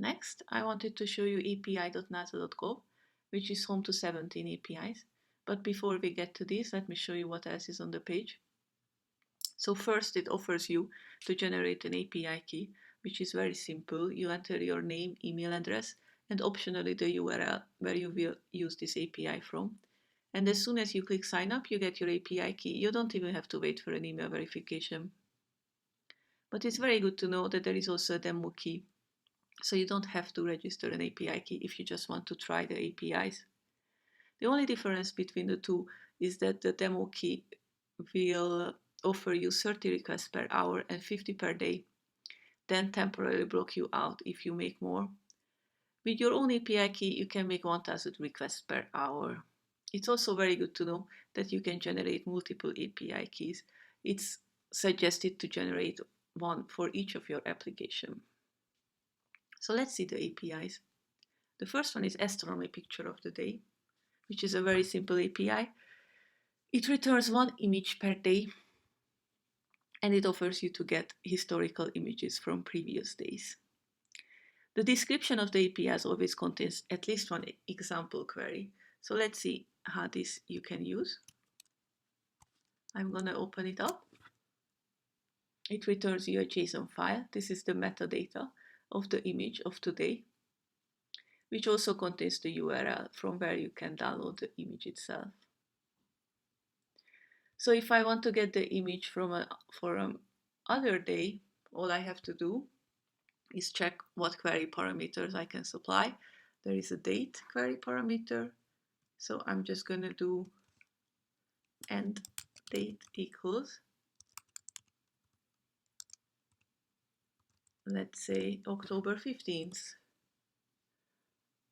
Next, I wanted to show you api.nasa.gov, which is home to 17 APIs. But before we get to this, let me show you what else is on the page. So first, it offers you to generate an API key, which is very simple. You enter your name, email address, and optionally the URL where you will use this API from. And as soon as you click sign up, you get your API key. You don't even have to wait for an email verification. But it's very good to know that there is also a demo key. So you don't have to register an API key if you just want to try the APIs. The only difference between the two is that the demo key will offer you 30 requests per hour and 50 per day, then temporarily block you out if you make more. With your own API key, you can make 1000 requests per hour. It's also very good to know that you can generate multiple API keys. It's suggested to generate one for each of your application. So let's see the APIs. The first one is astronomy picture of the day, which is a very simple API. It returns one image per day, and it offers you to get historical images from previous days. The description of the APIs always contains at least one example query. So let's see how this you can use. I'm going to open it up. It returns you a JSON file. This is the metadata of the image of today, which also contains the URL from where you can download the image itself. So if I want to get the image for other day, all I have to do is check what query parameters I can supply. There is a date query parameter. So I'm just going to do end date equals, let's say, October 15th.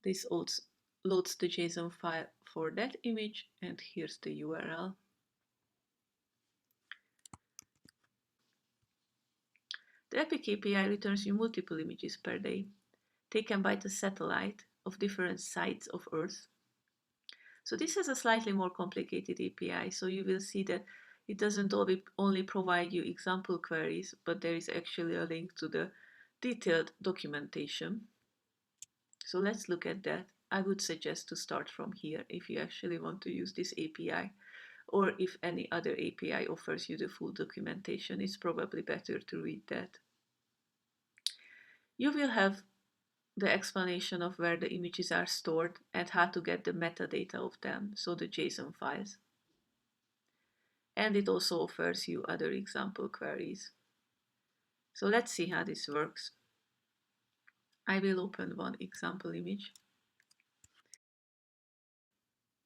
This loads the JSON file for that image, and here's the URL. The Epic API returns you multiple images per day, taken by the satellite of different sites of Earth. So this is a slightly more complicated API, so you will see that it doesn't only provide you example queries, but there is actually a link to the detailed documentation. So let's look at that. I would suggest to start from here if you actually want to use this API, or if any other API offers you the full documentation, it's probably better to read that. You will have the explanation of where the images are stored and how to get the metadata of them, so the JSON files. And it also offers you other example queries. So let's see how this works. I will open one example image.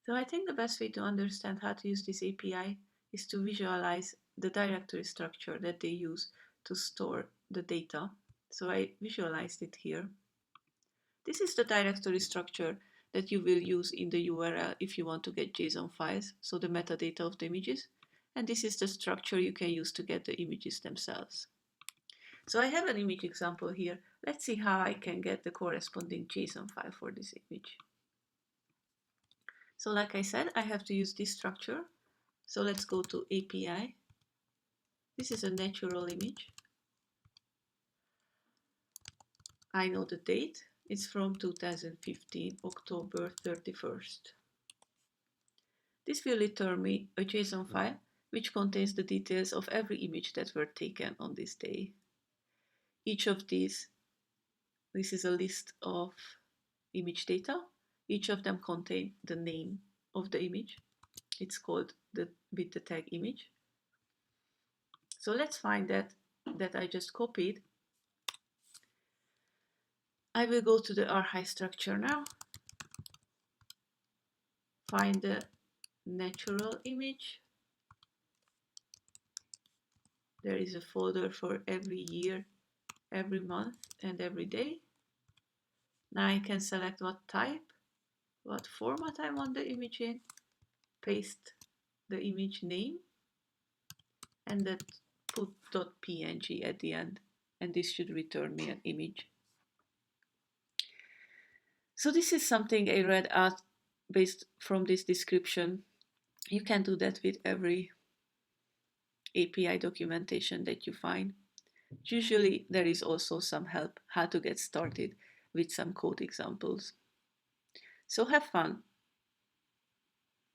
So I think the best way to understand how to use this API is to visualize the directory structure that they use to store the data. So I visualized it here. This is the directory structure that you will use in the URL if you want to get JSON files, so the metadata of the images. And this is the structure you can use to get the images themselves. So I have an image example here. Let's see how I can get the corresponding JSON file for this image. So like I said, I have to use this structure. So let's go to API. This is a natural image. I know the date. It's from 2015, October 31st. This will return me a JSON file which contains the details of every image that were taken on this day. Each of these, this is a list of image data. Each of them contain the name of the image. It's called with the tag image. So let's find that I just copied. I will go to the archive structure now, find the natural image. There is a folder for every year, every month, and every day. Now I can select what type, what format I want the image in, paste the image name, and then put .png at the end, and this should return me an image. So this is something I read out based from this description. You can do that with every API documentation that you find. Usually there is also some help how to get started with some code examples. So have fun